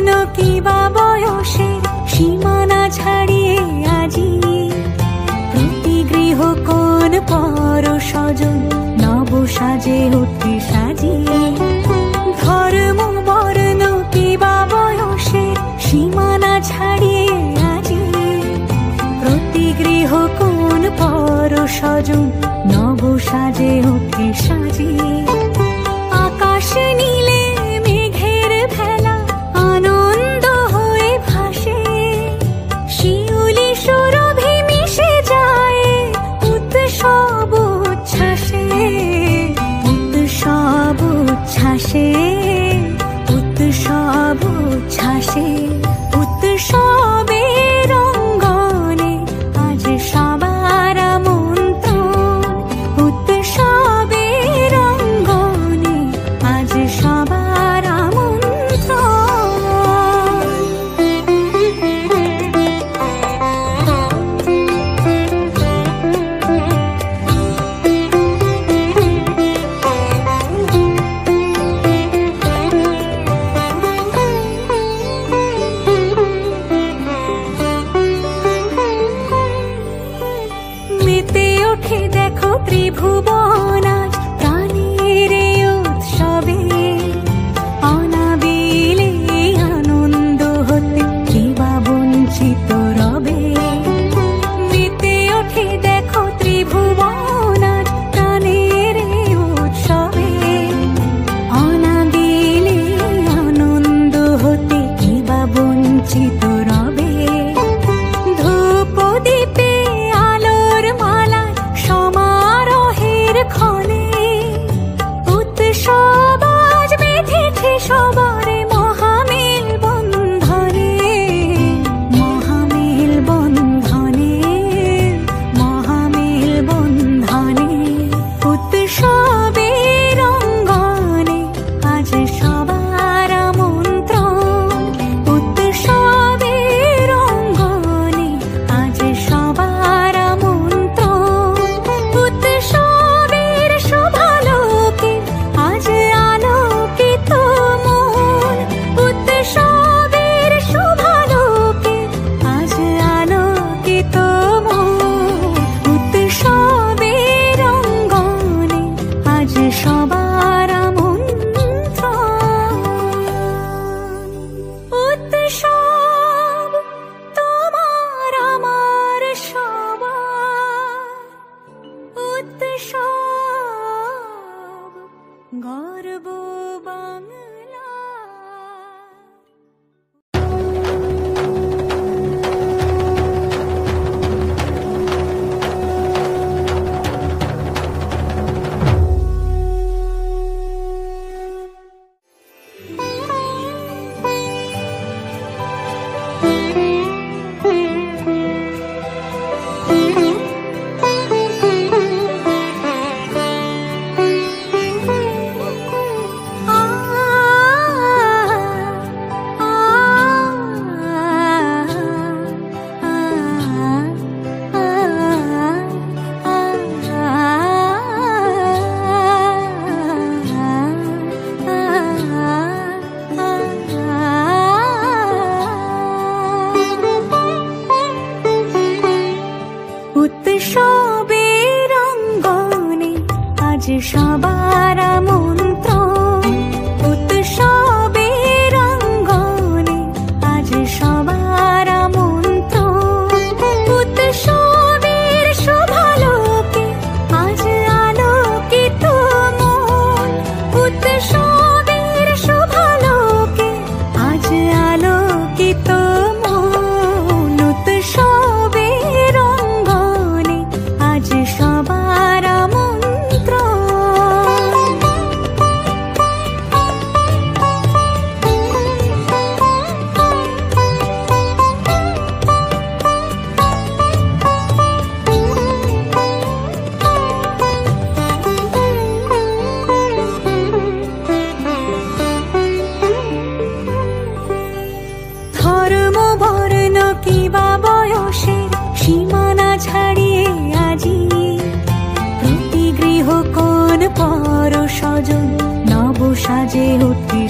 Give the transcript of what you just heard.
বর্ণ কিবা বয়সের সীমানা ছাড়িয়ে আজি প্রতি গৃহ কোন পর স্বজন নব সাজে ওঠে সাজিয়ে। ধর্ম বর্ণ কিবা বয়সের সীমানা ছাড়িয়ে আজি প্রতি গৃহ কোন পর স্বজন নব সাজে ওঠে সাজিয়ে। আকাশ নীলে মেঘের ভেলা আনন্দ হয়ে ভাসে, শিউলি সুরভি মিশে যায় উৎসব উচ্ছ্বাসে, উৎসব উচ্ছ্বাসে, উৎসব উচ্ছ্বাসে। উৎসবের অঙ্গনে আজ সবার আমন্ত্রণ, উৎসবের অঙ্গনে আজ সবার মেতে ওঠে দেখো ত্রিভুবন আজ প্রাণের উৎসবে, অনাবিলে আনন্দ হতে কিবা বঞ্চিত রবে। মেতে ওঠে দেখো ত্রিভুবন আজ প্রাণের উৎসবে, অনাবিলে আনন্দ হতে কিবা বঞ্চিত রবে। ধূপ দীপে আলোর মালায় সমারোহের ক্ষণে উৎসব আজ বেঁধেছে সবার মহামেল বন্ধনে, মহামেল বন্ধনে, মহামেল বন্ধনে। উৎসবের অঙ্গনে আজ সবার আমন্ত্রণ, উৎসবের অঙ্গনে আজ সবার আমন্ত্রণ। উৎসবের শোভালোকে আজ আলোকিত মন, উৎসবের শোভালোকে আজ আলোকিত মন। উৎসবের অঙ্গনে আজ সবার আমন্ত্রণ। উৎসব তোমার আমার সবার, উৎসব গর্ব বাংলা। উৎসবের অঙ্গনে আজ সবার আমন্ত্রণ, উৎসবের অঙ্গনে আজ সবার আমন্ত্রণ। উৎসবের শোভালোকে আজ আলোকিত মন, উৎসবের শোভালোকে আজ আলোকিত মন। উৎসবের অঙ্গনে আজ সবার আমন্ত্রণ। ধর্ম বর্ণ কিবা বয়সের সীমানা ছাড়িয়ে আজি প্রতি গৃহ কোন পর স্বজন নব সাজে ওঠে।